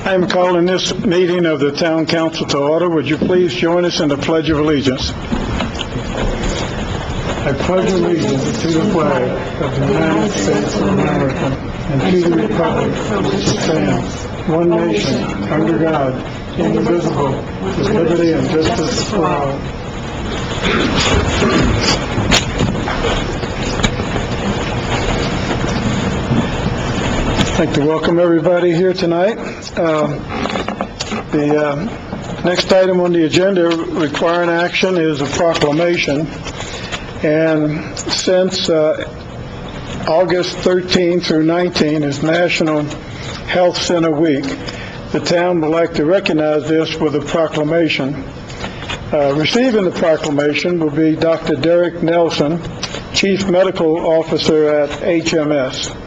I am calling this meeting of the Town Council to order. Would you please join us in the Pledge of Allegiance? I pledge allegiance to the flag of the United States of America and to the republic for which it stands, one nation, under God, indivisible, with liberty and justice for all. I'd like to welcome everybody here tonight. The next item on the agenda requiring action is a proclamation. And since August 13 through 19 is National Health Center Week, the town would like to recognize this with a proclamation. Receiving the proclamation will be Dr. Derek Nelson, Chief Medical Officer at HMS.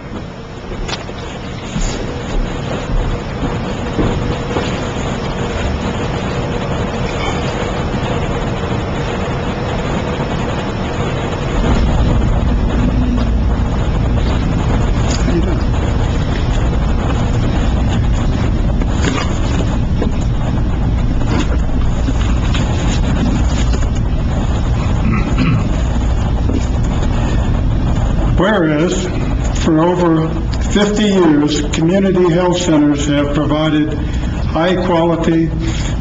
Whereas, for over 50 years, community health centers have provided high-quality,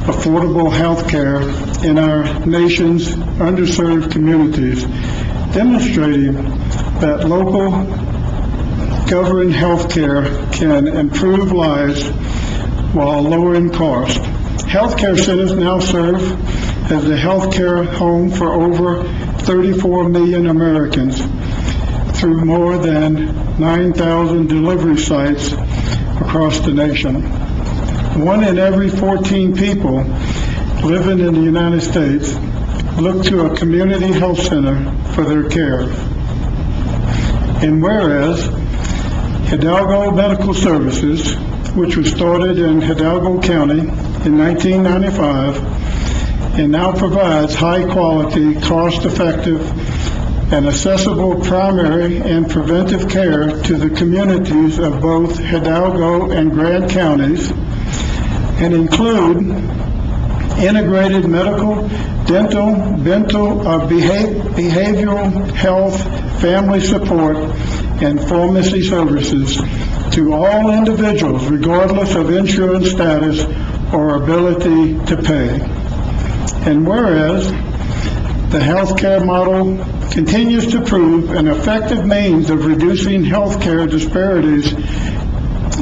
affordable health care in our nation's underserved communities, demonstrating that local government health care can improve lives while lowering costs. Healthcare centers now serve as the healthcare home for over 34 million Americans, through more than 9,000 delivery sites across the nation. 1 in every 14 people living in the United States look to a community health center for their care. And whereas Hidalgo Medical Services, which was started in Hidalgo County in 1995, and now provides high-quality, cost-effective, and accessible primary and preventive care to the communities of both Hidalgo and Grant counties, and include integrated medical, dental, behavioral health, family support, and pharmacy services to all individuals regardless of insurance status or ability to pay. And whereas the healthcare model continues to prove an effective means of reducing healthcare disparities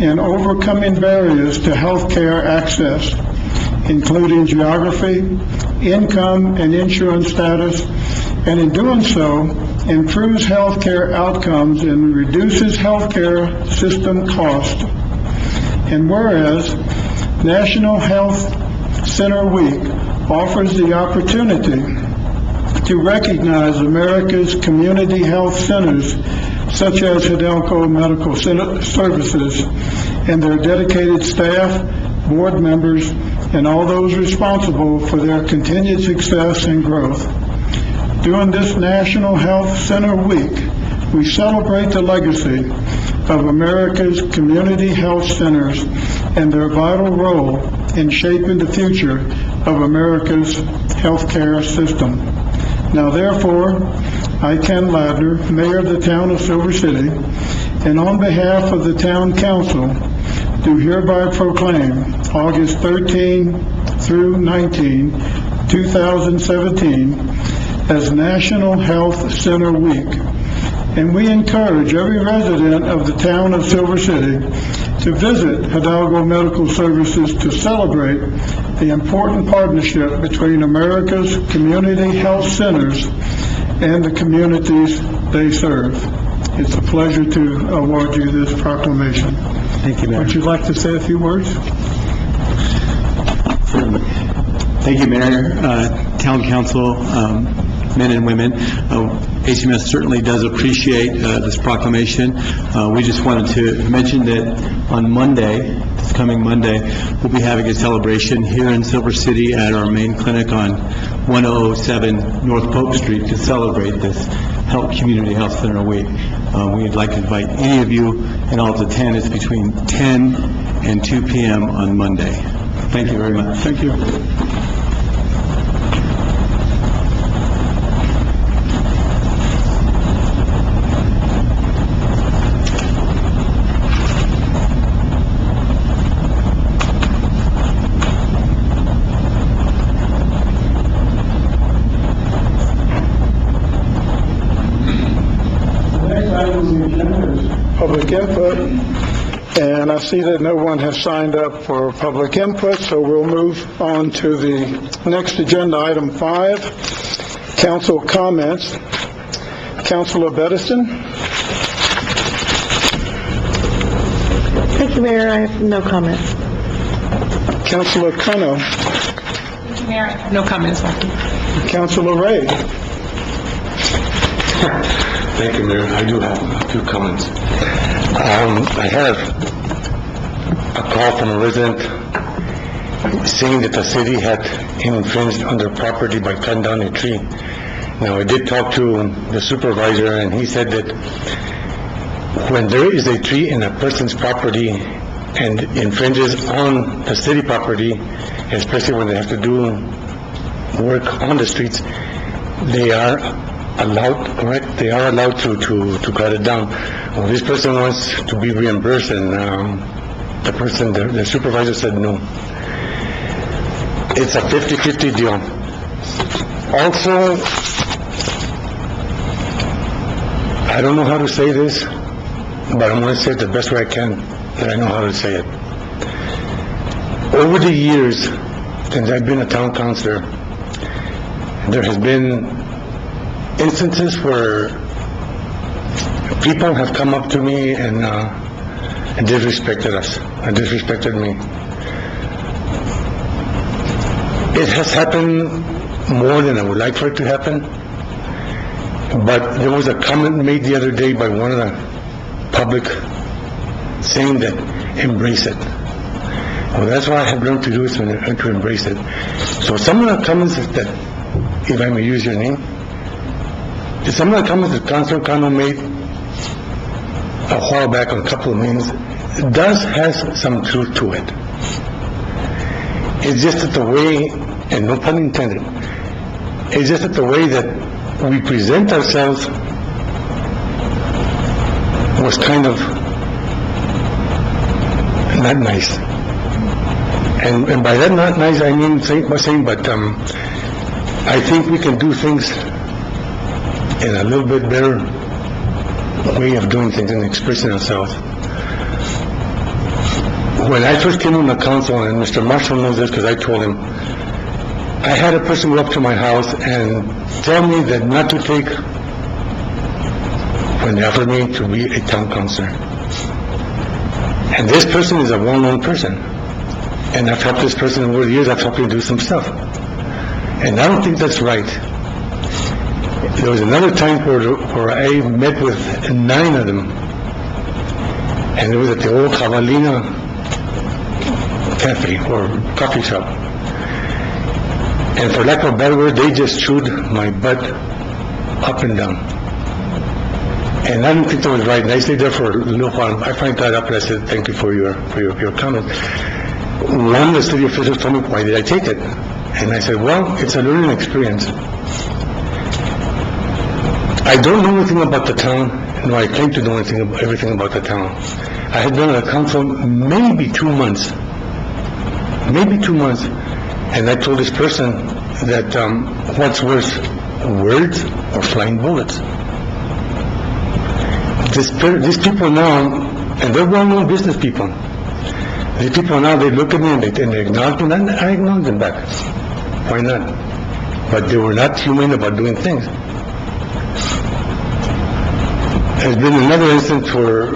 and overcoming barriers to healthcare access, including geography, income, and insurance status, and in doing so, improves healthcare outcomes and reduces healthcare system cost. And whereas National Health Center Week offers the opportunity to recognize America's community health centers, such as Hidalgo Medical Services, and their dedicated staff, board members, and all those responsible for their continued success and growth. During this National Health Center Week, we celebrate the legacy of America's community health centers and their vital role in shaping the future of America's healthcare system. Now, therefore, I, Ken Ladner, Mayor of the Town of Silver City, and on behalf of the Town Council, do hereby proclaim August 13 through 19, 2017, as National Health Center Week. And we encourage every resident of the Town of Silver City to visit Hidalgo Medical Services to celebrate the important partnership between America's community health centers and the communities they serve. It's a pleasure to award you this proclamation. Thank you, Mayor. Would you like to say a few words? Certainly. Thank you, Mayor, Town Council, men and women. HMS certainly does appreciate this proclamation. We just wanted to mention that on Monday, this coming Monday, we'll be having a celebration here in Silver City at our main clinic on 1007 North Pope Street to celebrate this Community Health Center Week. We'd like to invite any of you and all to attend. It's between 10 and 2 p.m. on Monday. Thank you very much. Thank you. Next item on the agenda is public input, and I see that no one has signed up for public input, so we'll move on to the next agenda, item 5, council comments. Councilor Bedison? Thank you, Mayor. I have no comments. Councilor Kano? Mayor, no comments. Councilor Ray? Thank you, Mayor. I do have a few comments. I have a call from a resident saying that the city had infringed on their property by cutting down a tree. Now, I did talk to the supervisor, and he said that when there is a tree in a person's property and infringes on the city property, especially when they have to do work on the streets, they are allowed, correct? They are allowed to cut it down. Well, this person wants to be reimbursed, and the supervisor said no. It's a 50-50 deal. Also, I don't know how to say this, but I'm going to say it the best way I can, that I know how to say it. Over the years, since I've been a town councilor, there has been instances where people have come up to me and disrespected us, and disrespected me. It has happened more than I would like for it to happen, but there was a comment made the other day by one of the public saying that embrace it. Well, that's what I have learned to do, is to embrace it. So some of the comments that, if I may use your name, some of the comments that Councilor Cano made a while back on a couple of meetings does has some truth to it. It's just that the way, and no pun intended, it's just that the way that we present ourselves was kind of not nice. And by that not nice, I mean but I think we can do things in a little bit better way of doing things and expressing ourselves. When I first came on the council, and Mr. Marshall knows this because I told him, I had a person go up to my house and tell me that not to take, when they offered me to be a town councilor. And this person is a well-known person. And I've helped this person over the years, I've helped him do some stuff. And I don't think that's right. There was another time where I met with 9 of them, and it was at the old Jabalina cafe or coffee shop. And for lack of a better word, they just chewed my butt up and down. And I didn't think that was right. And I stayed there for a little while. I finally got up and I said, thank you for your comment. One of the city officials told me, why did I take it? And I said, well, it's a learning experience. I don't know anything about the town, no, I claim to know everything about the town. I had been on the council maybe 2 months, and I told this person that what's worse, words or flying bullets? These people now, and they're well-known business people, these people now, they look at me and they acknowledge me, and I acknowledge them back. Why not? But they were not humane about doing things. There's been another instance where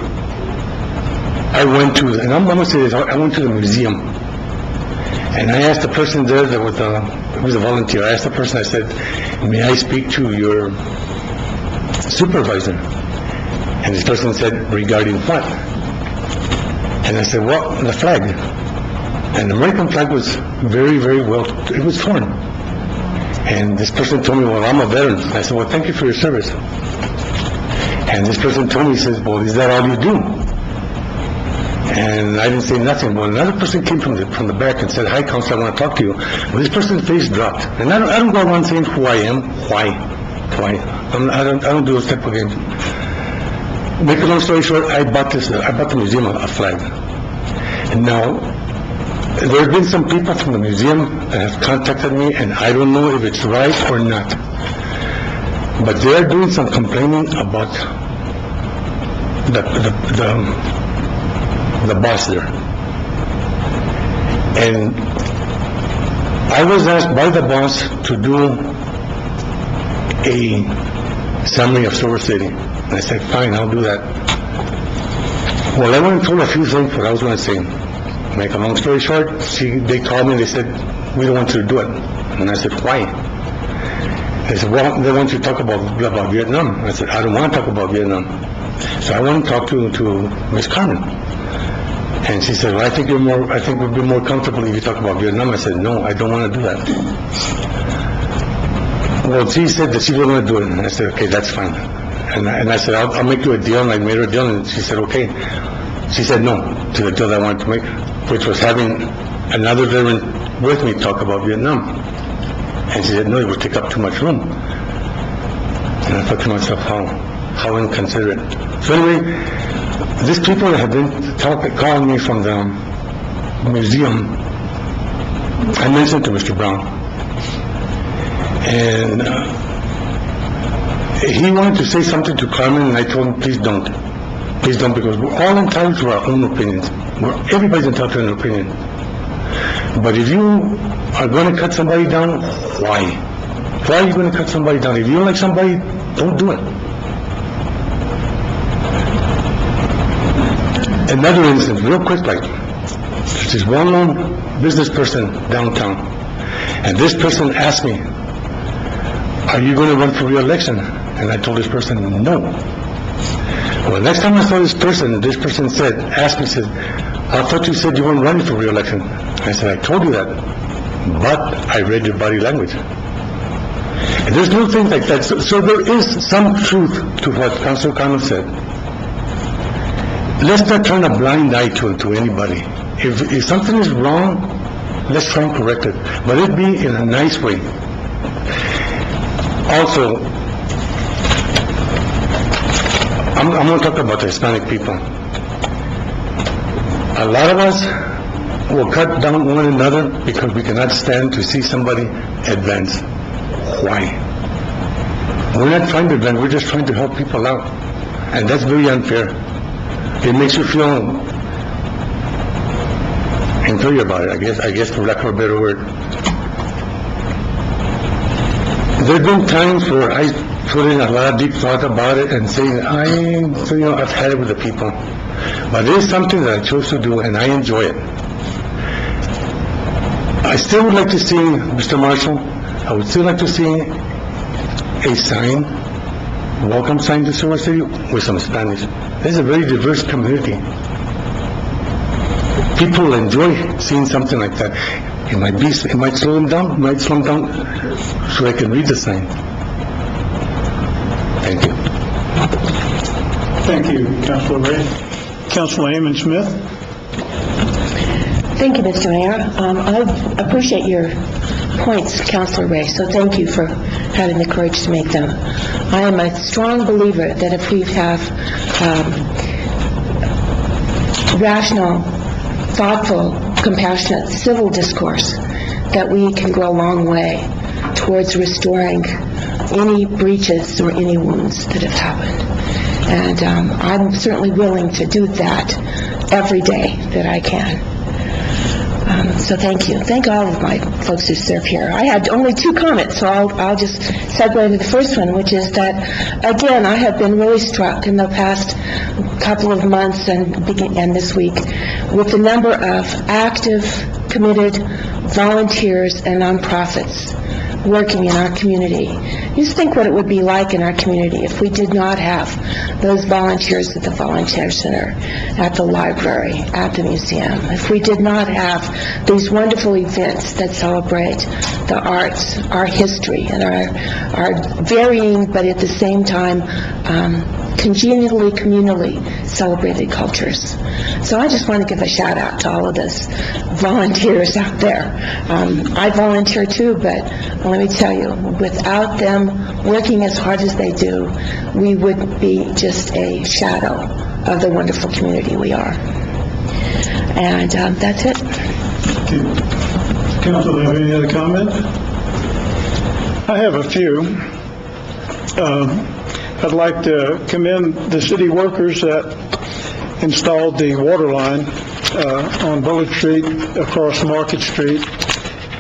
I went to, and I'm going to say this, I went to the museum, and I asked the person there that was a volunteer, I asked the person, I said, may I speak to your supervisor? And this person said, regarding what? And I said, well, the flag. And the American flag was very, very well, it was torn. And this person told me, well, I'm a veteran. I said, well, thank you for your service. And this person told me, he says, well, is that all you do? And I didn't say nothing. Well, another person came from the back and said, "Hi, Council, I want to talk to you." Well, this person's face dropped. And I don't go around saying who I am. Why? I don't do those type of games. Make a long story short, I bought the museum a flag. And now, there have been some people from the museum that have contacted me, and I don't know if it's right or not. But they are doing some complaining about the boss there. And I was asked by the boss to do a summary of Silver City. And I said, fine, I'll do that. Well, I went and told a few things what I was going to say. Make a long story short, they called me and they said, we don't want you to do it. And I said, why? They said, well, they want you to talk about Vietnam. I said, I don't want to talk about Vietnam. So I went and talked to Ms. Carmen. And she said, well, I think we'd be more comfortable if you talk about Vietnam. I said, no, I don't want to do that. Well, she said that she wasn't going to do it. And I said, okay, that's fine. And I said, I'll make you a deal. And I made her a deal. And she said, okay. She said no to the deal that I wanted to make, which was having another veteran with me talk about Vietnam. And she said, no, it would take up too much room. And I thought to myself, how inconsiderate. So anyway, these people that have been calling me from the museum, I mentioned to Mr. Brown. And he wanted to say something to Carmen, and I told him, please don't. Please don't, because we're all entitled to our own opinions. Everybody's entitled to an opinion. But if you are going to cut somebody down, why? Why are you going to cut somebody down? If you don't like somebody, don't do it. Another instance, real quick, there's this well-known business person downtown, and this person asked me, are you going to run for re-election? And I told this person, no. Well, next time I saw this person asked me, I thought you said you weren't running for re-election. I said, I told you that, but I read your body language. And there's no things like that. So there is some truth to what Councilor Cano said. Let's not turn a blind eye to anybody. If something is wrong, let's try and correct it. But it be in a nice way. Also, I'm going to talk about the Hispanic people. A lot of us will cut down one another because we cannot stand to see somebody advance. Why? We're not trying to advance, we're just trying to help people out. And that's very unfair. It makes you feel inferior about it, I guess for lack of a better word. There have been times where I put in a lot of deep thought about it and saying, I've had it with the people. But it is something that I chose to do, and I enjoy it. I still would like to see, Mr. Marshall, I would still like to see a sign, welcome sign to Silver City with some Spanish. This is a very diverse community. People enjoy seeing something like that. It might slow them down, so I can read the sign. Thank you. Thank you, Councilor Ray. Councilor Amon Smith. Thank you, Mr. Mayor. I appreciate your points, Councilor Ray, so thank you for having the courage to make them. I am a strong believer that if we have rational, thoughtful, compassionate, civil discourse, that we can go a long way towards restoring any breaches or any wounds that have happened. And I'm certainly willing to do that every day that I can. So thank you. Thank all of my folks who serve here. I had only 2 comments, so I'll just segue into the first one, which is that, again, I have been really struck in the past couple of months and this week with the number of active, committed volunteers and nonprofits working in our community Just think what it would be like in our community if we did not have those volunteers at the Volunteer Center, at the library, at the museum. If we did not have these wonderful events that celebrate the arts, our history, and our varying, but at the same time, congenially, communally celebrated cultures. So I just want to give a shout out to all of those volunteers out there. I volunteer too, but let me tell you, without them working as hard as they do, we would be just a shadow of the wonderful community we are. And that's it. Council, have any other comments? I have a few. I'd like to commend the city workers that installed the water line on Bullitt Street across Market Street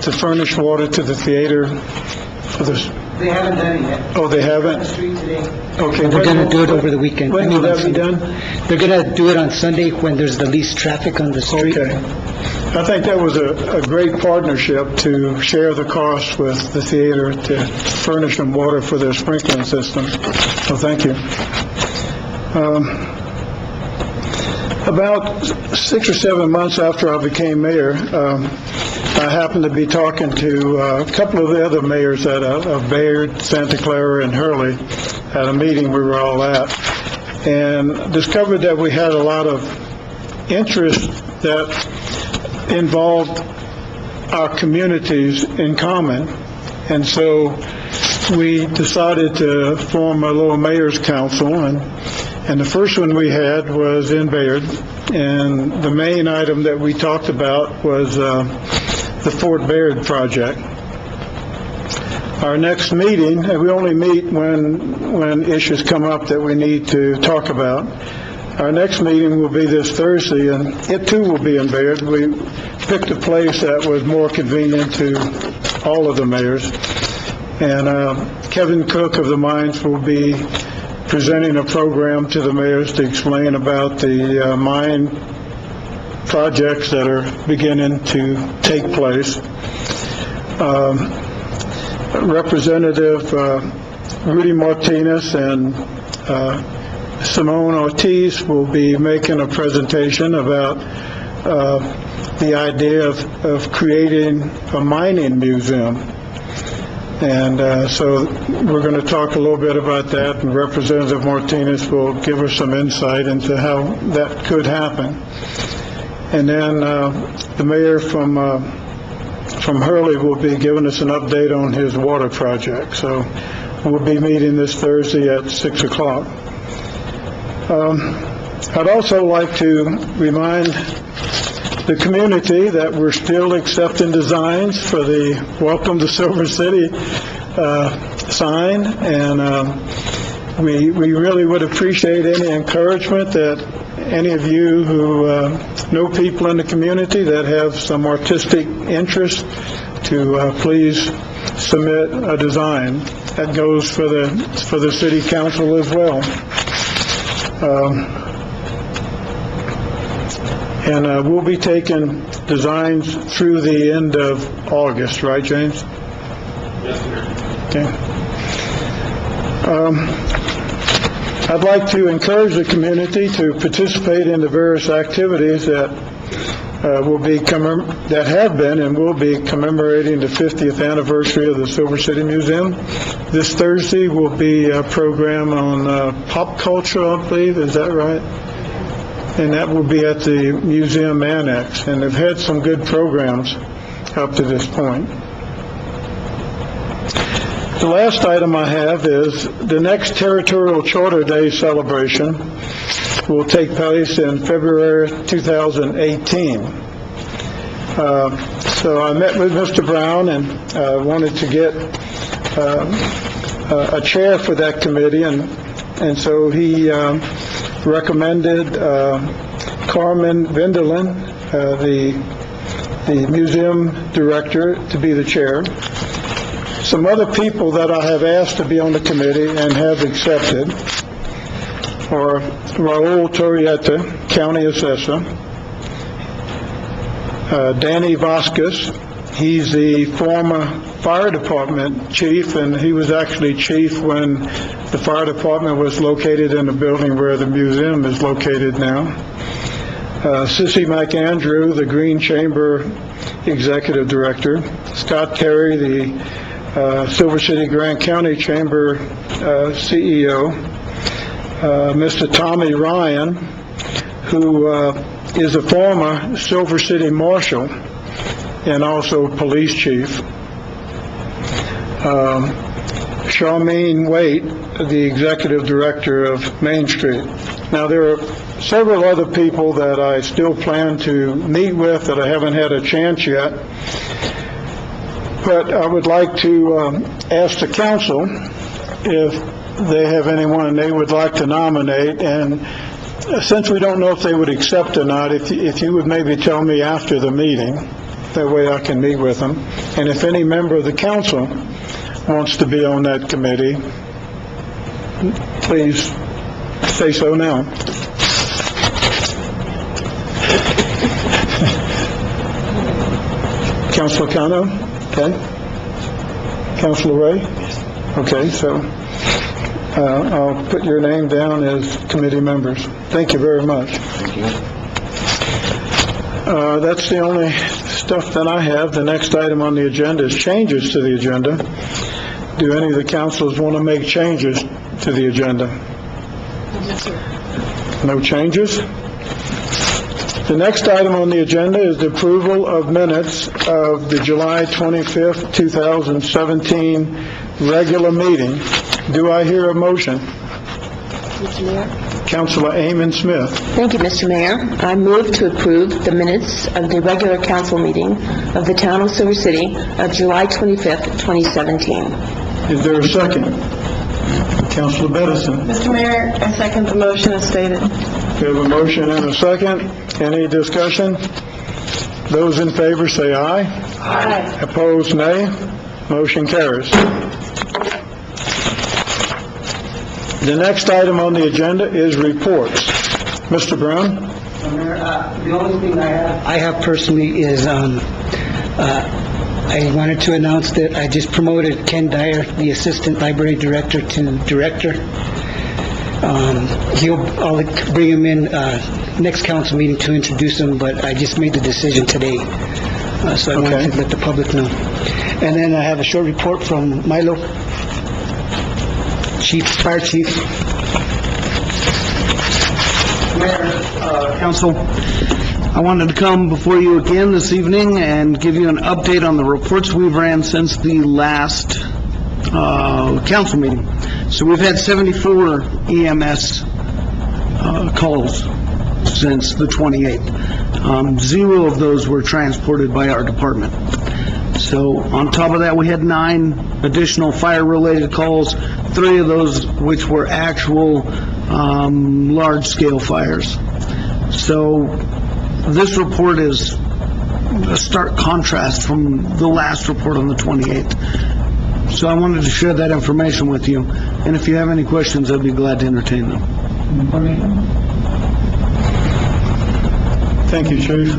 to furnish water to the theater for this. They haven't done it yet. Oh, they haven't? Street today. Okay. They're going to do it over the weekend. When will on that be Sunday. done? They're going to do it on Sunday when there's the least traffic on the street. Okay. I think that was a great partnership to share the cost with the theater to furnish them water for their sprinkling system. So thank you. About 6 or 7 months after I became mayor, I happened to be talking to a couple of the other mayors of Bayard, Santa Clara, and Hurley at a meeting we were all at, and discovered that we had a lot of interest that involved our communities in common. And so we decided to form a little mayor's council, and the first one we had was in Bayard, and the main item that we talked about was the Fort Bayard project. Our next meeting, we only meet when issues come up that we need to talk about. Our next meeting will be this Thursday, and it too will be in Bayard. We picked a place that was more convenient to all of the mayors. And Kevin Cook of the Mines will be presenting a program to the mayors to explain about the mine projects that are beginning to take place. Representative Rudy Martinez and Simone Ortiz will be making a presentation about the idea of creating a mining museum. And so we're going to talk a little bit about that, and Representative Martinez will give us some insight into how that could happen. And then the mayor from Hurley will be giving us an update on his water project. So we'll be meeting this Thursday at 6 o'clock. I'd also like to remind the community that we're still accepting designs for the Welcome to Silver City sign, and we really would appreciate any encouragement that any of you who know people in the community that have some artistic interest to please submit a design. That goes for the city council as well. And we'll be taking designs through the end of August, right, James? Yes, sir. Okay. I'd like to encourage the community to participate in the various activities that that have been and will be commemorating the 50th anniversary of the Silver City Museum. This Thursday will be a program on pop culture, I believe. Is that right? And that will be at the museum annex, and they've had some good programs up to this point. The last item I have is the next Territorial Charter Day celebration will take place in February 2018. So I met with Mr. Brown and wanted to get a chair for that committee, and so he recommended Carmen Vendelin, the museum director, to be the chair. Some other people that I have asked to be on the committee and have accepted are Raul Torrieta, county assessor, Danny Vasquez, he's the former fire department chief, and he was actually chief when the fire department was located in the building where the museum is located now. Sissy McAndrew, the Green Chamber Executive Director. Scott Terry, the Silver City Grant County Chamber CEO. Mr. Tommy Ryan, who is a former Silver City Marshal and also police chief. Charmaine Waite, the Executive Director of Main Street. Now, there are several other people that I still plan to meet with that I haven't had a chance yet. But I would like to ask the council if they have anyone they would like to nominate, and since we don't know if they would accept or not, if you would maybe tell me after the meeting, that way I can meet with them. And if any member of the council wants to be on that committee, please say so now. Councilor Cano? Okay. Councilor Ray? Okay, so I'll put your name down as committee members. Thank you very much. Thank you. That's the only stuff that I have. The next item on the agenda is changes to the agenda. Do any of the councilors want to make changes to the agenda? No changes? The next item on the agenda is the approval of minutes of the July 25th, 2017 regular meeting. Do I hear a motion? Mr. Mayor? Councilor Amon Smith. Thank you, Mr. Mayor. I move to approve the minutes of the regular council meeting of the Town of Silver City of July 25th, 2017. Is there a second? Councilor Bedison. Mr. Mayor, I second the motion as stated. We have a motion and a second. Any discussion? Those in favor say aye. Aye. Opposed, nay. Motion carries. The next item on the agenda is reports. Mr. Brown? Mayor, the only thing I have personally is, I wanted to announce that I just promoted Ken Dyer, the Assistant Library Director, to Director. I'll bring him in next council meeting to introduce him, but I just made the decision today, so I wanted to let the public know. And then I have a short report from Milo, Fire Chief. Mayor, Council, I wanted to come before you again this evening and give you an update on the reports we've ran since the last council meeting. So we've had 74 EMS calls since the 28th. 0 of those were transported by our department. So on top of that, we had 9 additional fire-related calls, 3 of those which were actual large-scale fires. So this report is a stark contrast from the last report on the 28th. So I wanted to share that information with you, and if you have any questions, I'd be glad to entertain them. Thank you, Chief.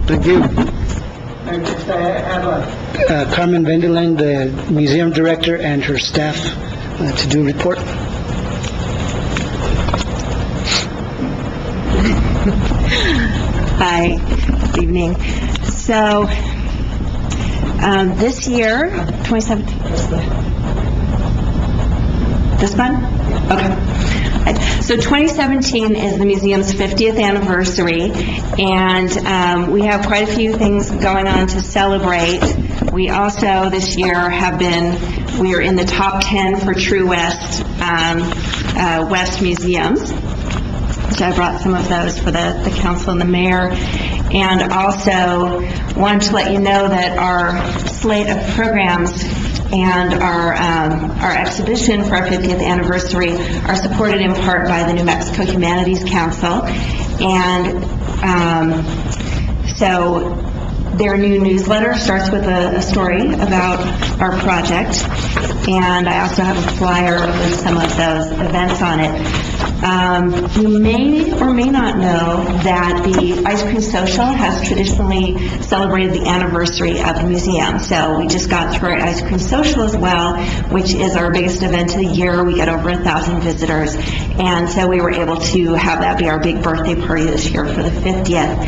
Thank you. Carmen Venderlein, the Museum Director, and her staff to do a report. Hi, good evening. So, this year, 2017, this one? Okay. So 2017 is the museum's 50th anniversary, and we have quite a few things going on to celebrate. We also, this year, we are in the top 10 for True West, West museums. So I brought some of those for the council and the mayor. And also wanted to let you know that our slate of programs and our exhibition for our 50th anniversary are supported in part by the New Mexico Humanities Council. And so Their new newsletter starts with a story about our project, and I also have a flyer with some of those events on it. You may or may not know that the Ice Cream Social has traditionally celebrated the anniversary of the museum. So we just got through our Ice Cream Social as well, which is our biggest event of the year. We get over 1,000 visitors, and so we were able to have that be our big birthday party this year for the 50th.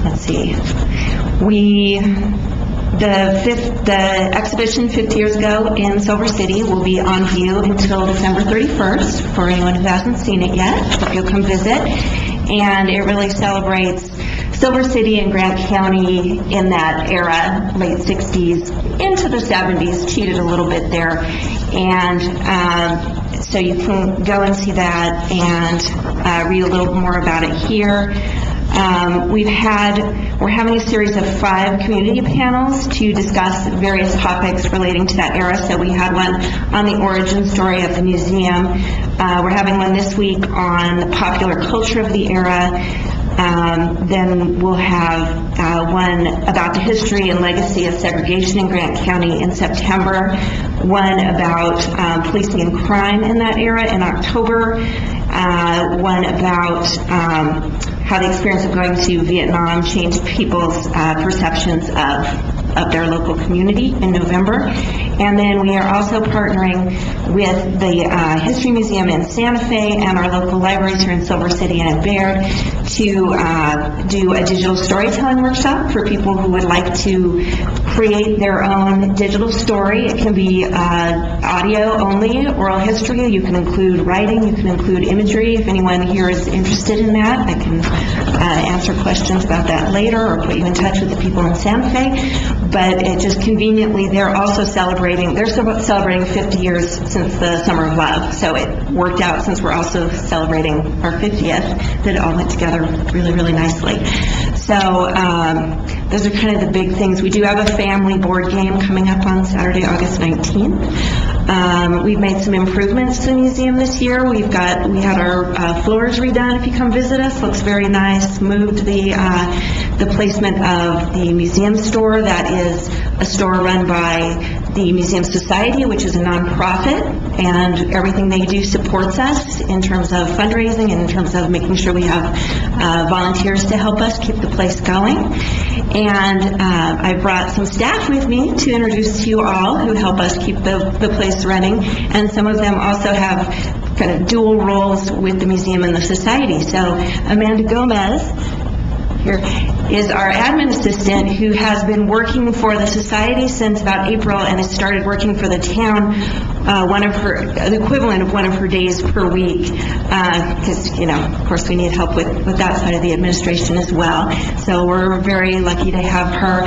Let's see. The exhibition 50 years ago in Silver City will be on view until December 31st for anyone who hasn't seen it yet. Hope you'll come visit. And it really celebrates Silver City and Grant County in that era, late 60s into the 70s, cheated a little bit there. And so you can go and see that and read a little more about it here. We're having a series of 5 community panels to discuss various topics relating to that era. So we had one on the origin story of the museum. We're having one this week on the popular culture of the era. Then we'll have one about the history and legacy of segregation in Grant County in September, one about policing and crime in that era in October, one about how the experience of going to Vietnam changed people's perceptions of their local community in November. And then we are also partnering with the History Museum in Santa Fe and our local libraries here in Silver City and in Baird to do a digital storytelling workshop for people who would like to create their own digital story. It can be audio only, oral history. You can include writing. You can include imagery. If anyone here is interested in that, I can answer questions about that later or put you in touch with the people in Santa Fe. But it just conveniently, they're celebrating 50 years since the Summer of Love. So it worked out, since we're also celebrating our 50th, that it all went together really, really nicely. So those are kind of the big things. We do have a family board game coming up on Saturday, August 19th. We've made some improvements to the museum this year. We had our floors redone. If you come visit us, looks very nice. Moved the placement of the museum store. That is a store run by the Museum Society, which is a nonprofit, and everything they do supports us in terms of fundraising and in terms of making sure we have volunteers to help us keep the place going. And I brought some staff with me to introduce to you all who help us keep the place running, and some of them also have kind of dual roles with the museum and the society. So Amanda Gomez here is our admin assistant, who has been working for the society since about April and has started working for the town the equivalent of one of her days per week, because, of course, we need help with that side of the administration as well. So we're very lucky to have her.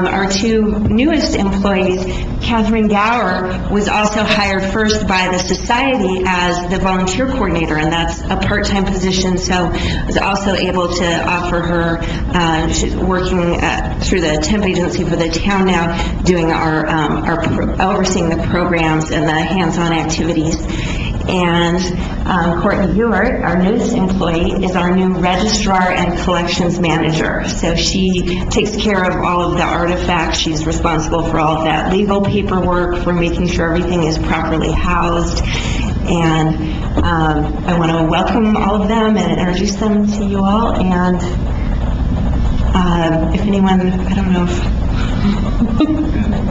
Our 2 newest employees, Catherine Gower, was also hired first by the society as the volunteer coordinator, and that's a part-time position, so I was also able to offer her, she's working through the temp agency for the town now, doing our overseeing the programs and the hands-on activities. And Courtney Ewart, our newest employee, is our new registrar and collections manager. So she takes care of all of the artifacts. She's responsible for all of that legal paperwork, for making sure everything is properly housed. And I want to welcome all of them and introduce them to you all. And if anyone, I don't know if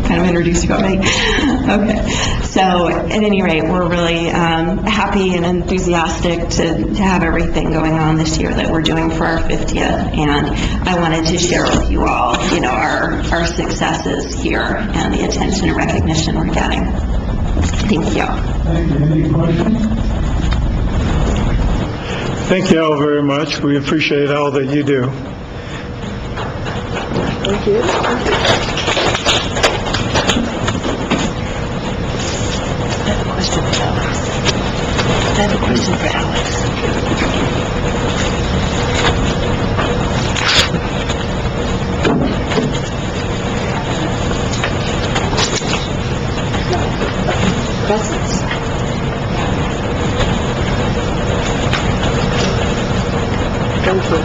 kind of introduce you already. Okay. So at any rate, we're really happy and enthusiastic to have everything going on this year that we're doing for our 50th. And I wanted to share with you all, our successes here and the attention and recognition we're getting. Thank you. Thank you. Any questions? Thank you all very much. We appreciate all that you do. Thank you. I have a question for Alex. Questions? Thank you.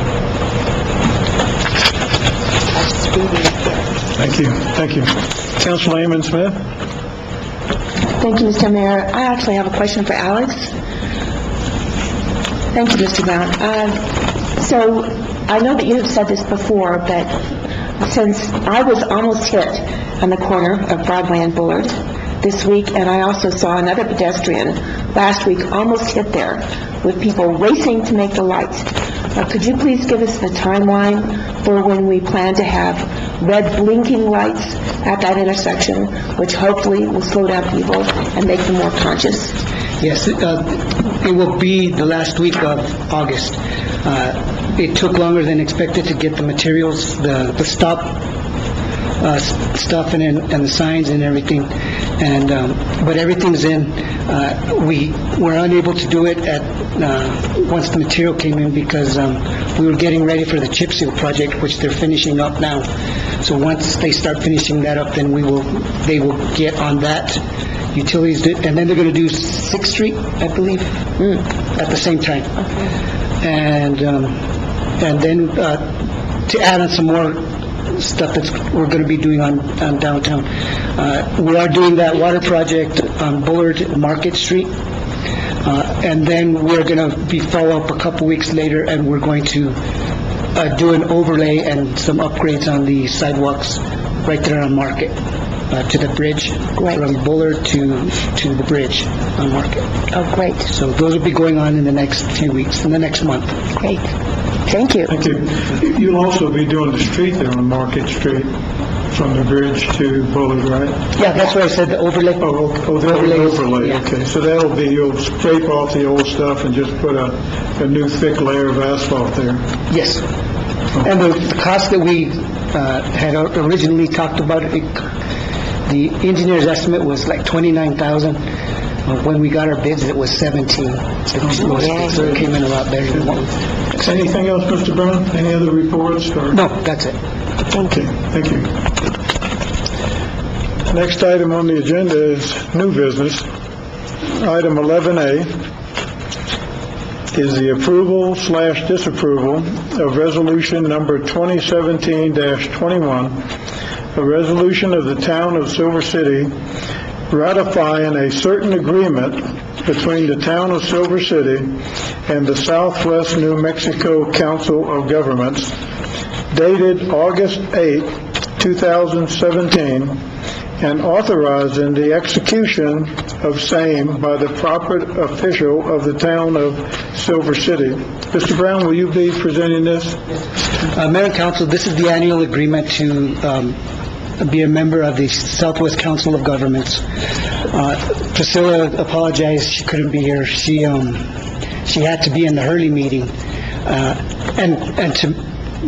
Thank you, thank you. Councilor Amon Smith? Thank you, Mr. Mayor. I actually have a question for Alex. Thank you, Mr. Brown. So, I know that you have said this before, but since I was almost hit on the corner of Broadway and Bullard this week, and I also saw another pedestrian last week almost hit there with people racing to make the light. Could you please give us the timeline for when we plan to have red blinking lights at that intersection, which hopefully will slow down people and make them more conscious? Yes, it will be the last week of August. It took longer than expected to get the materials, the stop stuff and the signs and everything, but everything's in. We were unable to do it once the material came in because we were getting ready for the chip seal project, which they're finishing up now. So once they start finishing that up, then they will get on that utilities, and then they're going to do 6th Street, I believe, at the same time. And then to add on some more stuff we're going to be doing on downtown. We are doing that water project on Bullard Market Street, and then we're going to be follow up a couple weeks later, and we're going to do an overlay and some upgrades on the sidewalks right there on Market, to the bridge, from Bullard to the bridge on Market. Oh, great. So those will be going on in the next few weeks, in the next month. Great. Thank you. Thank you. You'll also be doing the street there on Market Street, from the bridge to Bullard, right? Yeah, that's what I said, the overlay. Oh, the Overlays, overlay, yeah. okay. So that'll be, you'll scrape off the old stuff and just put a new thick layer of asphalt there. Yes. And the cost that we had originally talked about, the engineer's estimate was like $29,000. When we got our bids, it was 17. So it came in a lot better than what we... Anything else, Mr. Brown? Any other reports? No, that's it. Okay, thank you. Next item on the agenda is new business. Item 11A is the approval/disapproval of resolution number 2017-21, a resolution of the Town of Silver City ratifying a certain agreement between the Town of Silver City and the Southwest New Mexico Council of Governments, dated August 8, 2017, and authorizing the execution of same by the proper official of the Town of Silver City. Mr. Brown, will you be presenting this? Mayor and Council, this is the annual agreement to be a member of the Southwest Council of Governments. Priscilla apologized, she couldn't be here. She had to be in the Hurley meeting. And to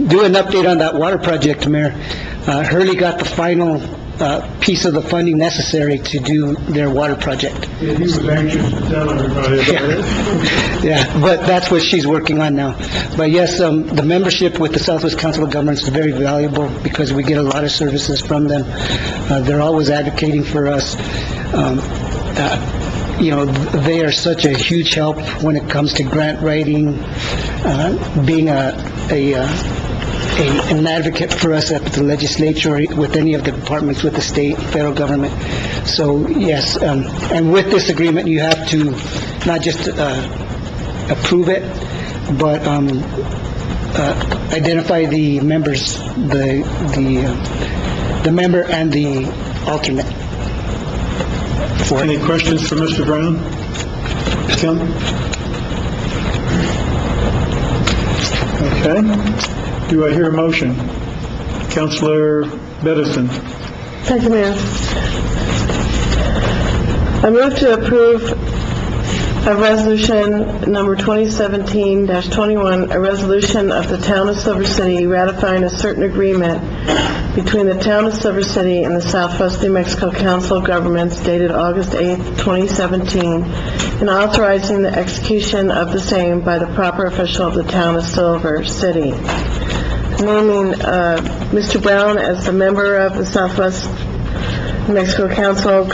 do an update on that water project, Mayor, Hurley got the final piece of the funding necessary to do their water project. He was anxious to tell everybody about it. Yeah, but that's what she's working on now. But yes, the membership with the Southwest Council of Governments is very valuable because we get a lot of services from them. They're always advocating for us. They are such a huge help when it comes to grant writing, being an advocate for us at the legislature, with any of the departments, with the state, federal government. So, yes, and with this agreement, you have to not just approve it, but identify the members, the member and the alternate. Any questions for Mr. Brown? Kim? Okay. Do I hear a motion? Councilor Bedison. Thank you, Mayor. I move to approve of resolution number 2017-21, a resolution of the Town of Silver City ratifying a certain agreement between the Town of Silver City and the Southwest New Mexico Council of Governments dated August 8, 2017, and authorizing the execution of the same by the proper official of the Town of Silver City. Naming Mr. Brown as the member of the Southwest New Mexico Council of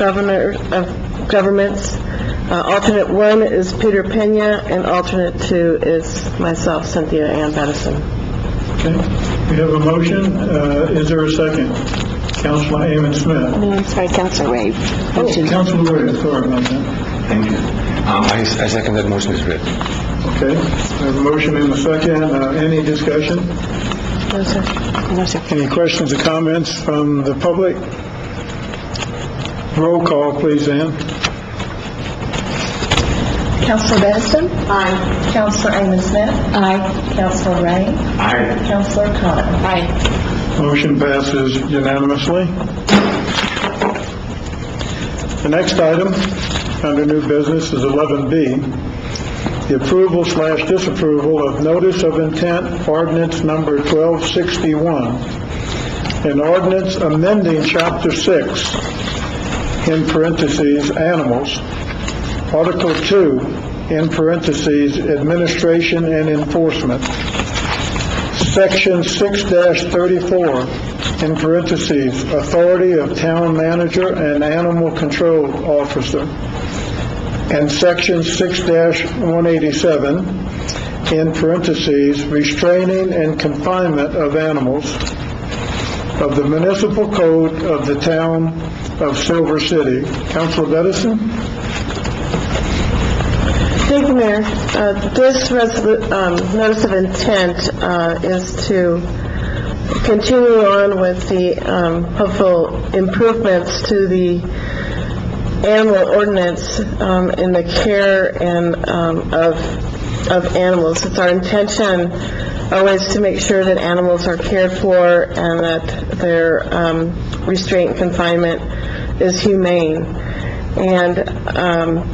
Governments. Alternate 1 is Peter Pena, and alternate 2 is myself, Cynthia Ann Bedison. Okay, we have a motion. Is there a second? Councilor Amon Smith. No, I'm sorry, Councilor Ray. Oh, Councilor Ray, sorry about that. Thank you. I second that motion is read. Okay, we have a motion and a second. Any discussion? No, sir. No, sir. Any questions or comments from the public? Roll call, please, Ann. Councilor Benson? Aye. Councilor Amon Smith? Aye. Councilor Ray? Aye. Councilor Connor? Aye. Motion passes unanimously. The next item under new business is 11B, the approval/disapproval of notice of intent ordinance number 1261, an ordinance amending Chapter 6, in parentheses, animals, Article 2, in parentheses, administration and enforcement, Section 6-34, in parentheses, authority of town manager and animal control officer, and Section 6-187, in parentheses, restraining and confinement of animals, of the municipal code of the town of Silver City. Councilor Edison? Thank you, Mayor. This notice of intent is to continue on with the hopeful improvements to the animal ordinance in the care and of animals. It's our intention always to make sure that animals are cared for and that their restraint and confinement is humane. And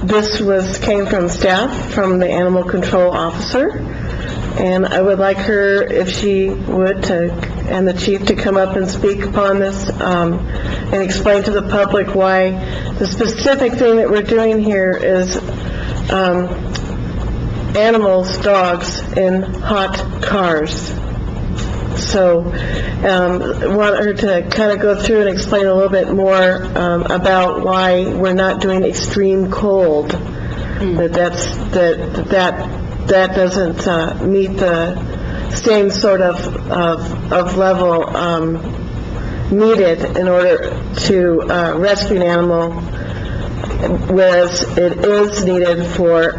this came from staff, from the animal control officer, and I would like her, if she would, and the chief to come up and speak upon this and explain to the public why the specific thing that we're doing here is animals, dogs, in hot cars. So I want her to kind of go through and explain a little bit more about why we're not doing extreme cold. That doesn't meet the same sort of level needed in order to rescue an animal, whereas it is needed for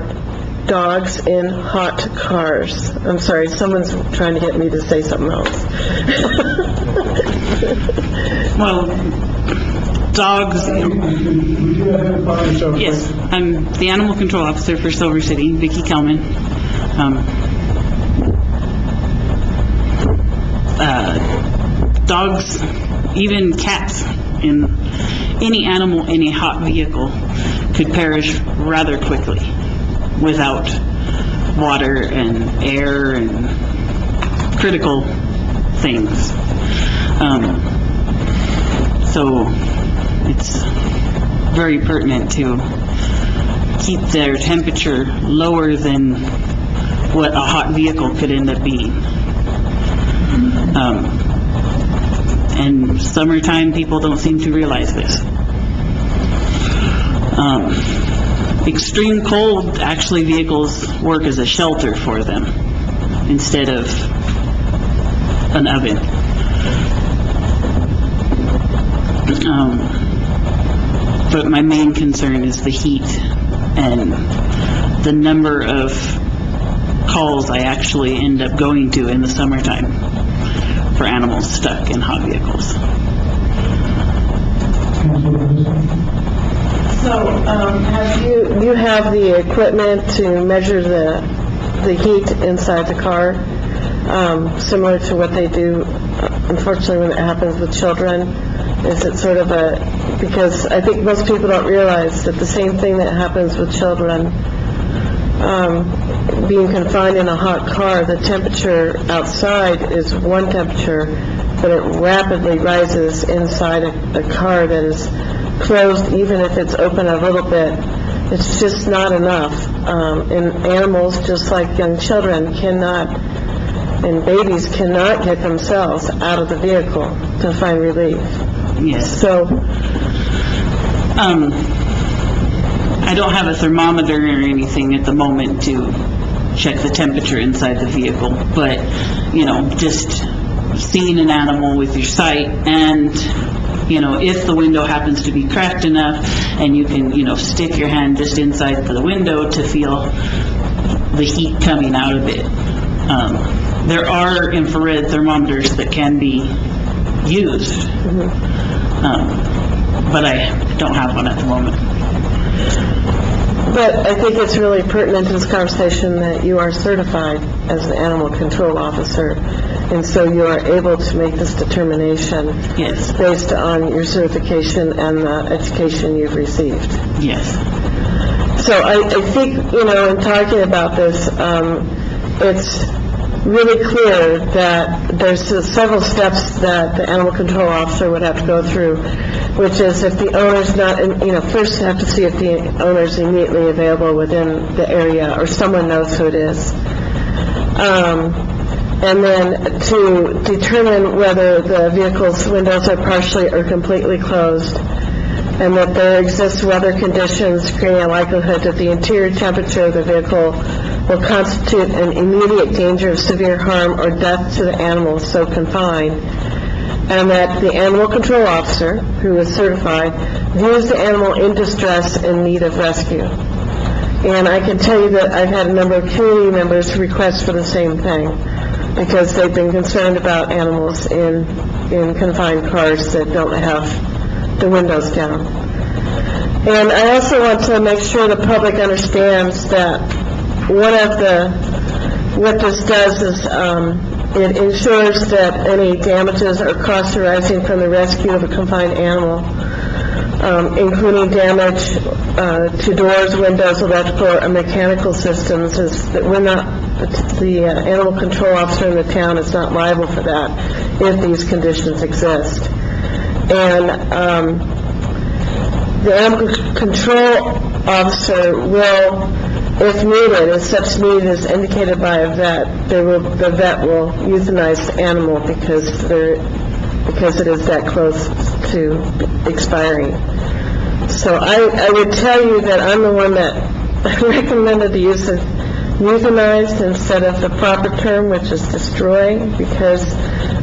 dogs in hot cars. I'm sorry, someone's trying to get me to say something else. Well, dogs, yes, I'm the animal control officer for Silver City, Vicki Kelman. Dogs, even cats, in any animal in a hot vehicle could perish rather quickly without water and air and critical things. So it's very pertinent to keep their temperature lower than what a hot vehicle could end up being. And summertime, people don't seem to realize this. Extreme cold, actually, vehicles work as a shelter for them instead of an oven. But my main concern is the heat and the number of calls I actually end up going to in the summertime for animals stuck in hot vehicles. So, you have the equipment to measure the heat inside the car, similar to what they do, unfortunately, when it happens with children? Is it sort of because I think most people don't realize that the same thing that happens with children, being confined in a hot car, the temperature outside is one temperature, but it rapidly rises inside a car that is closed. Even if it's open a little bit, it's just not enough. And animals, just like young children, and babies cannot get themselves out of the vehicle to find relief. Yes. So, I don't have a thermometer or anything at the moment to check the temperature inside the vehicle. But, just seeing an animal with your sight and, if the window happens to be cracked enough and you can, stick your hand just inside the window to feel the heat coming out of it. There are infrared thermometers that can be used, but I don't have one at the moment. But I think it's really pertinent to this conversation that you are certified as an animal control officer, and so you are able to make this determination Yes. based on your certification and the education you've received. Yes. So I think, in talking about this, it's really clear that there's several steps that the animal control officer would have to go through, which is if the owner's not, first have to see if the owner's immediately available within the area or someone knows who it is. And then to determine whether the vehicle's windows are partially or completely closed, and that there exists weather conditions creating a likelihood that the interior temperature of the vehicle will constitute an immediate danger of severe harm or death to the animal so confined, and that the animal control officer, who is certified, views the animal in distress in need of rescue. And I can tell you that I've had a number of community members request for the same thing, because they've been concerned about animals in confined cars that don't have the windows down. And I also want to make sure the public understands that what this does is it ensures that any damages or costs arising from the rescue of a confined animal, including damage to doors, windows, electrical, or mechanical systems, is that the animal control officer in the town is not liable for that if these conditions exist. And the animal control officer will, if needed, if such need is indicated by a vet, the vet will euthanize the animal because it is that close to expiring. So I would tell you that I'm the one that recommended the use of euthanized instead of the proper term, which is destroy, because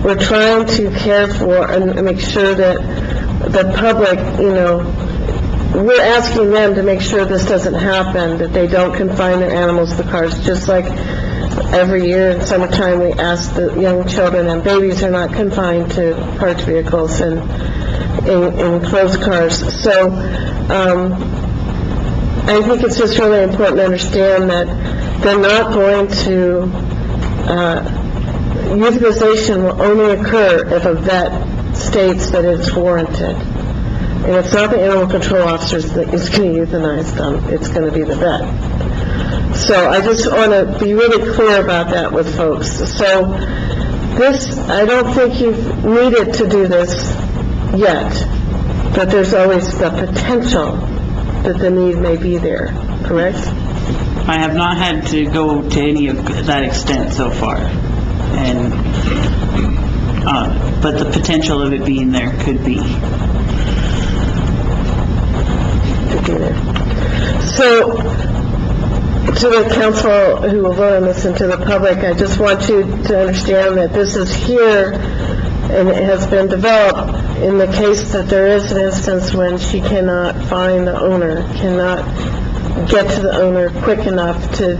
we're trying to care for and make sure that the public, we're asking them to make sure this doesn't happen, that they don't confine their animals to the cars, just like every year in summertime we ask the young children and babies are not confined to parked vehicles and in closed cars. So I think it's just really important to understand that they're not going to, euthanization will only occur if a vet states that it's warranted. And it's not the animal control officers that is going to euthanize them, it's going to be the vet. So I just want to be really clear about that with folks. So this, I don't think you've needed to do this yet, but there's always the potential that the need may be there, correct? I have not had to go to any of that extent so far, and but the potential of it being there could be. So, to the council who will vote on this and to the public, I just want you to understand that this is here and it has been developed in the case that there is an instance when she cannot find the owner, cannot get to the owner quick enough to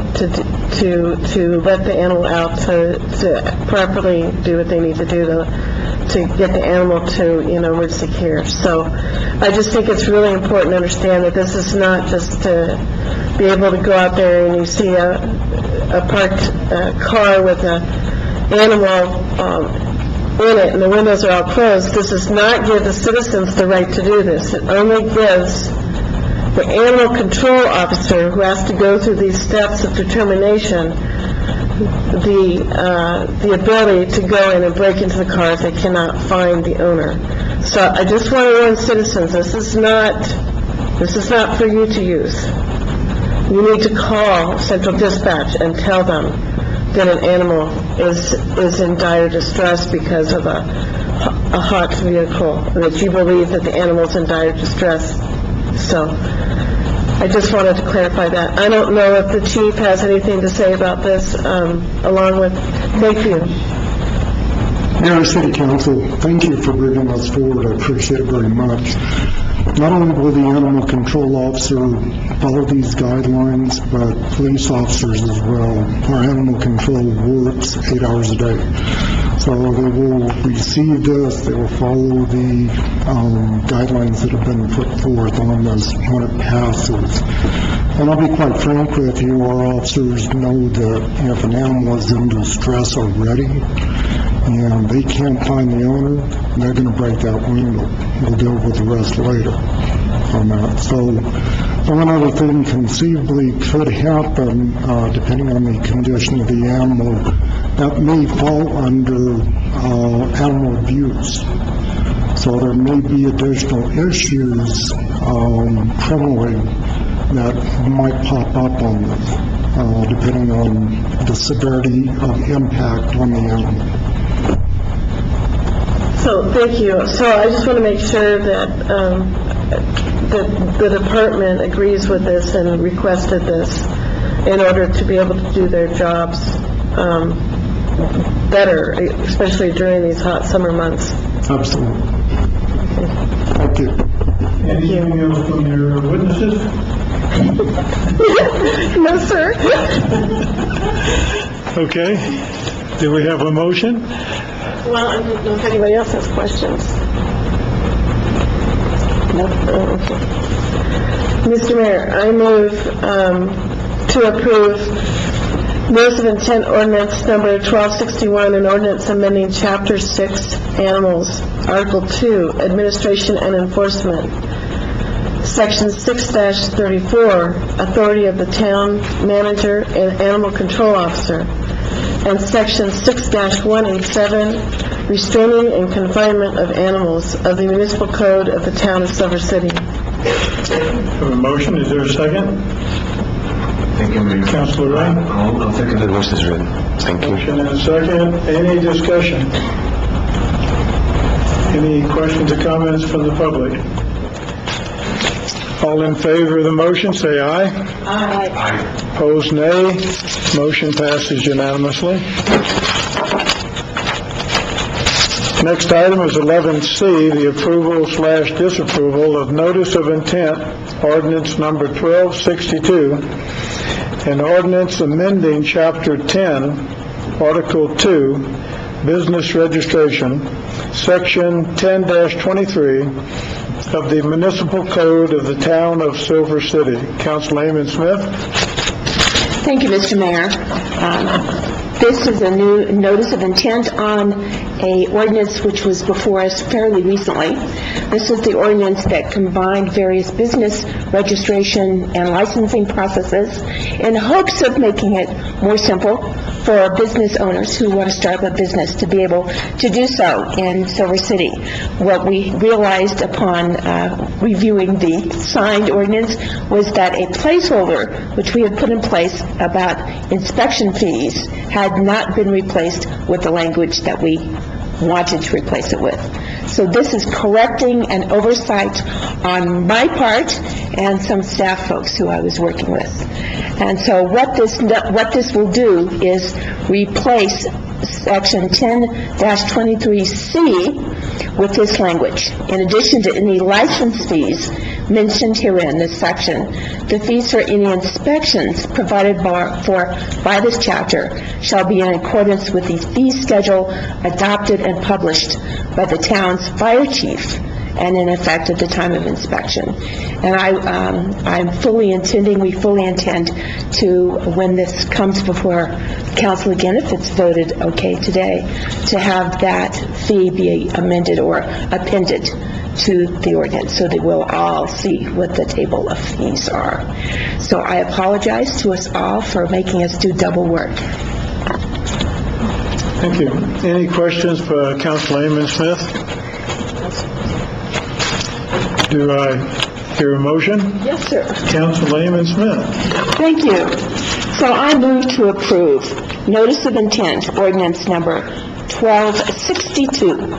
let the animal out to properly do what they need to do to get the animal to emergency care. So I just think it's really important to understand that this is not just to be able to go out there and you see a parked car with an animal in it and the windows are all closed. This does not give the citizens the right to do this. It only gives the animal control officer, who has to go through these steps of determination, the ability to go in and break into the car if they cannot find the owner. So I just want to warn citizens, this is not for you to use. You need to call Central Dispatch and tell them that an animal is in dire distress because of a hot vehicle, that you believe that the animal's in dire distress. So I just wanted to clarify that. I don't know if the chief has anything to say about this, along with, thank you. Mayor, City Council, thank you for bringing us forward. I appreciate it very much. Not only will the animal control officer follow these guidelines, but police officers as well. Our animal control works 8 hours a day. So they will receive this, they will follow the guidelines that have been put forth on this when it passes. And I'll be quite frank with you, our officers know that if an animal is in distress already, and they can't find the owner, they're going to break that window. We'll deal with the rest later on that. So one other thing conceivably could happen, depending on the condition of the animal, that may fall under animal abuse. So there may be additional issues criminally that might pop up on them, depending on the severity of impact on the animal. So, thank you. So I just want to make sure that, that the department agrees with this and requested this in order to be able to do their jobs better, especially during these hot summer months. Absolutely. Thank you. Anything else from your witnesses? No, sir. Okay. Do we have a motion? Well, I don't know if anybody else has questions. No? Oh, okay. Mr. Mayor, I move to approve notice of intent ordinance number 1261, an ordinance amending Chapter 6, Animals, Article 2, Administration and Enforcement, Section 6-34, Authority of the Town Manager and Animal Control Officer, and Section 6-1 and 7, Restraining and Confinement of Animals of the Municipal Code of the Town of Silver City. Have a motion, is there a second? Thank you, Mayor. Councilor Ray? I'll second the voice is written. Thank you. Motion and a second. Any discussion? Any questions or comments from the public? All in favor of the motion, say aye. Aye. Opposed, nay. Motion passes unanimously. Next item is 11C, the approval/disapproval of notice of intent, ordinance number 1262, an ordinance amending Chapter 10, Article 2, Business Registration, Section 10-23 of the Municipal Code of the Town of Silver City. Councilman Smith? Thank you, Mr. Mayor. This is a new notice of intent on a ordinance which was before us fairly recently. This is the ordinance that combined various business registration and licensing processes in hopes of making it more simple for business owners who want to start a business to be able to do so in Silver City. What we realized upon reviewing the signed ordinance was that a placeholder which we had put in place about inspection fees had not been replaced with the language that we wanted to replace it with. So this is correcting an oversight on my part and some staff folks who I was working with. And so what this will do is replace Section 10-23C with this language. In addition to any license fees mentioned herein, this section, the fees for any inspections provided by this chapter shall be in accordance with the fee schedule adopted and published by the town's fire chief and in effect at the time of inspection. And we fully intend to, when this comes before council again, if it's voted okay today, to have that fee be amended or appended to the ordinance so that we'll all see what the table of fees are. So I apologize to us all for making us do double work. Thank you. Any questions for Councilman Smith? Do I hear a motion? Yes, sir. Councilman Smith. Thank you. So I move to approve notice of intent, ordinance number 1262,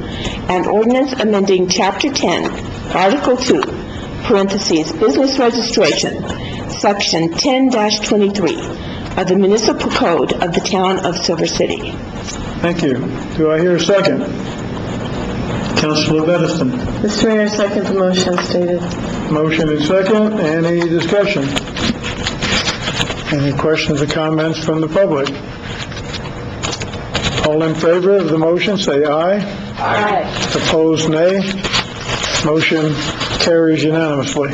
an ordinance amending Chapter 10, Article 2, parentheses, business registration, Section 10-23 of the Municipal Code of the Town of Silver City. Thank you. Do I hear a second? Councilor Edison. Mr. Mayor, second the motion stated. Motion and second. Any discussion? Any questions or comments from the public? All in favor of the motion, say aye. Aye. Opposed, nay. Motion carries unanimously.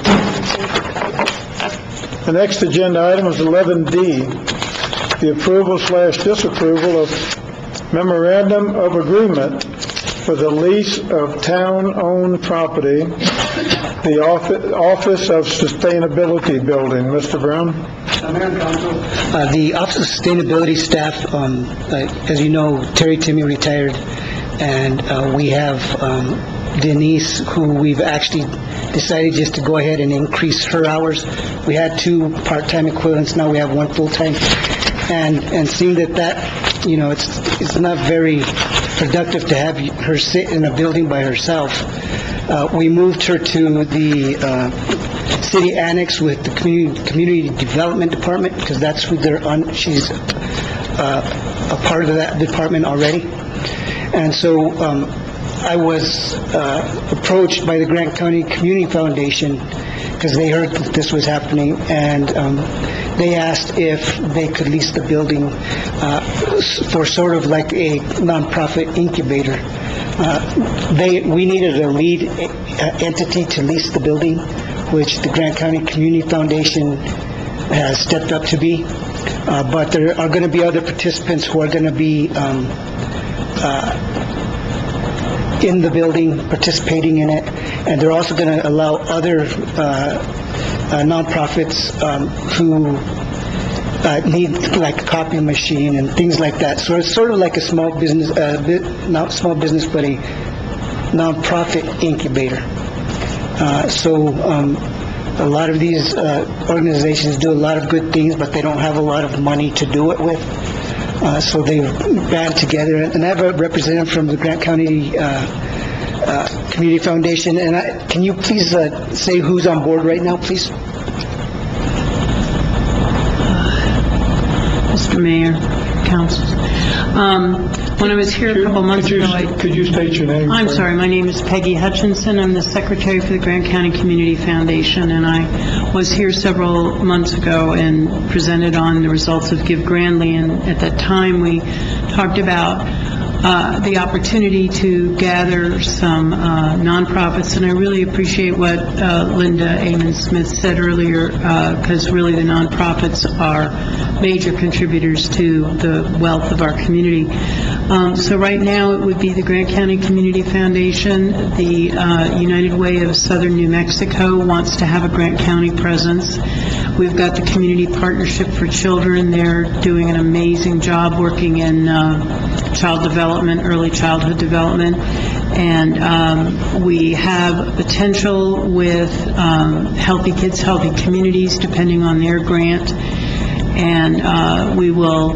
The next agenda item is 11D, the approval/disapproval of memorandum of agreement for the lease of town-owned property, the Office of Sustainability Building. Mr. Brown? Mayor and Council, the Office of Sustainability staff, as you know, Terry Timmy retired, and we have Denise, who we've actually decided just to go ahead and increase her hours. We had 2 part-time equivalents, now we have 1 full-time. And seeing that, it's not very productive to have her sit in a building by herself, we moved her to the city annex with the community development department, because that's who she's a part of that department already. And so I was approached by the Grant County Community Foundation, because they heard that this was happening, and they asked if they could lease the building for sort of like a nonprofit incubator. We needed a lead entity to lease the building, which the Grant County Community Foundation has stepped up to be. But there are going to be other participants who are going to be in the building, participating in it, and they're also going to allow other nonprofits who need like a copy machine and things like that. So it's sort of like a small business, not small business, but a nonprofit incubator. A lot of these organizations do a lot of good things, but they don't have a lot of money to do it with. So they've band together, and I have a representative from the Grant County Community Foundation. And can you please say who's on board right now, please? Mr. Mayor, Council. When I was here a couple months ago, Could you state your name? I'm sorry, my name is Peggy Hutchinson. I'm the secretary for the Grant County Community Foundation, and I was here several months ago and presented on the results of Give Grandly, and at that time we talked about the opportunity to gather some nonprofits, and I really appreciate what Linda Amon Smith said earlier, because really the nonprofits are major contributors to the wealth of our community. So right now, it would be the Grant County Community Foundation. The United Way of Southern New Mexico wants to have a Grant County presence. We've got the Community Partnership for Children. They're doing an amazing job working in child development, early childhood development. And we have potential with Healthy Kids, Healthy Communities, depending on their grant. And we will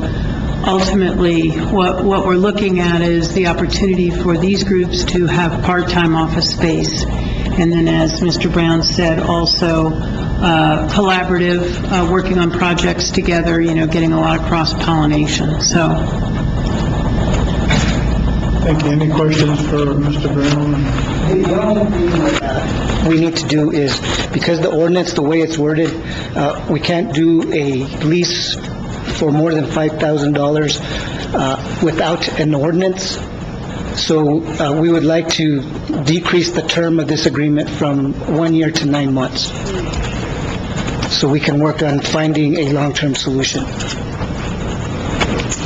ultimately, what we're looking at is the opportunity for these groups to have part-time office space. And then, as Mr. Brown said, also collaborative, working on projects together, getting a lot of cross-pollination. So. Thank you. Any questions for Mr. Brown? The only thing we need to do is, because the ordinance, the way it's worded, we can't do a lease for more than $5,000 without an ordinance. So we would like to decrease the term of this agreement from 1 year to 9 months, so we can work on finding a long-term solution.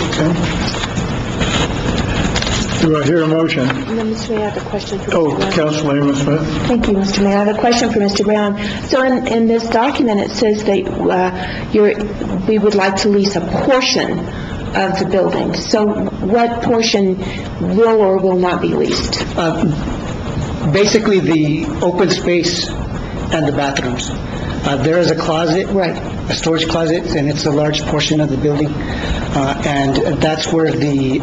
Okay. Do I hear a motion? Mr. Mayor, I have a question for Mr. Brown. Councilor Amon Smith. Thank you, Mr. Mayor. I have a question for Mr. Brown. So in this document, it says that we would like to lease a portion of the building. So what portion will or will not be leased? Basically, the open space and the bathrooms. There is a closet, Right. a storage closet, and it's a large portion of the building. And that's where the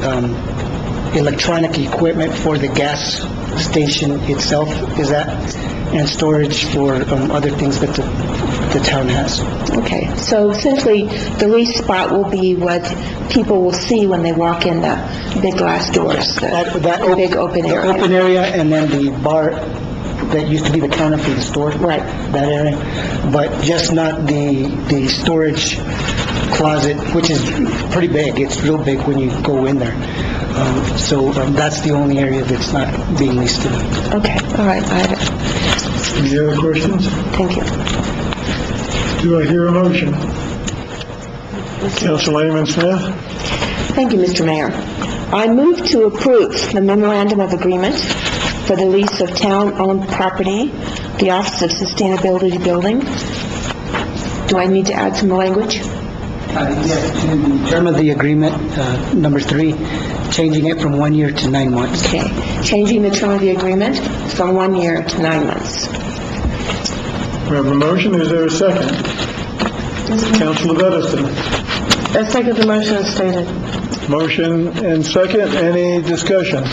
electronic equipment for the gas station itself is at. and storage for other things that the town has. Okay, so essentially, the lease spot will be what people will see when they walk in the big glass doors, the big open The area. open area, and then the bar that used to be the counter for the store. Right. That area, but just not the storage closet, which is pretty big. It's real big when you go in there. So that's the only area that's not being leased to. Okay, all right, I have it. Any other questions? Thank you. Do I hear a motion? Councilman Smith? Thank you, Mr. Mayor. I move to approve the memorandum of agreement for the lease of town-owned property, the Office of Sustainability Building. Do I need to add some language? Yes, to the term of the agreement, number 3, changing it from 1 year to 9 months. Okay, changing the term of the agreement from 1 year to 9 months. We have a motion, is there a second? Councilor Edison. I second the motion as stated. Motion and second, any discussion?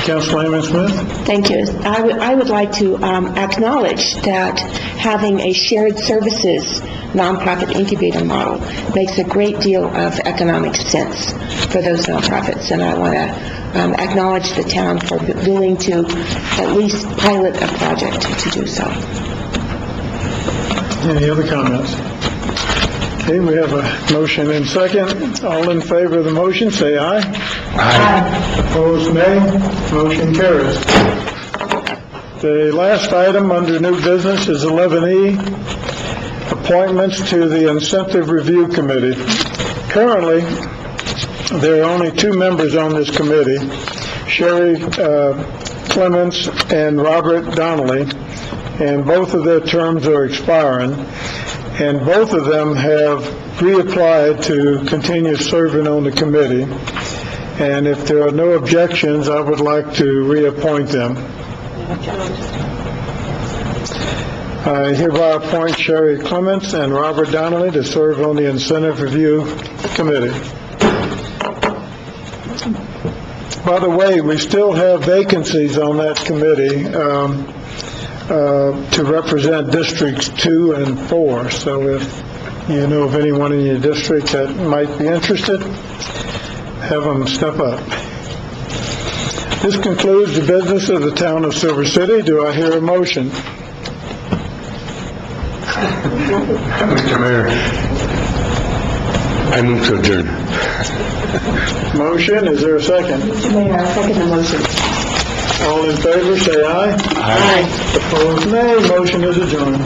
Councilman Smith? Thank you. I would like to acknowledge that having a shared services nonprofit incubator model makes a great deal of economic sense for those nonprofits, and I want to acknowledge the town for willing to at least pilot a project to do so. Any other comments? Okay, we have a motion and second. All in favor of the motion, say aye. Aye. Opposed, nay. Motion carries. The last item under new business is 11E, appointments to the Incentive Review Committee. Currently, there are only 2 members on this committee, Sherry Clements and Robert Donnelly, and both of their terms are expiring, and both of them have reapplied to continue serving on the committee. And if there are no objections, I would like to reappoint them. I hereby appoint Sherry Clements and Robert Donnelly to serve on the Incentive Review Committee. By the way, we still have vacancies on that committee to represent districts 2 and 4. So if you know of anyone in your district that might be interested, have them step up. This concludes the business of the town of Silver City. Do I hear a motion? Mr. Mayor, I move to adjourn. Motion, is there a second? Mr. Mayor, I second the motion. All in favor, say aye. Aye. Opposed, nay. Motion is adjourned.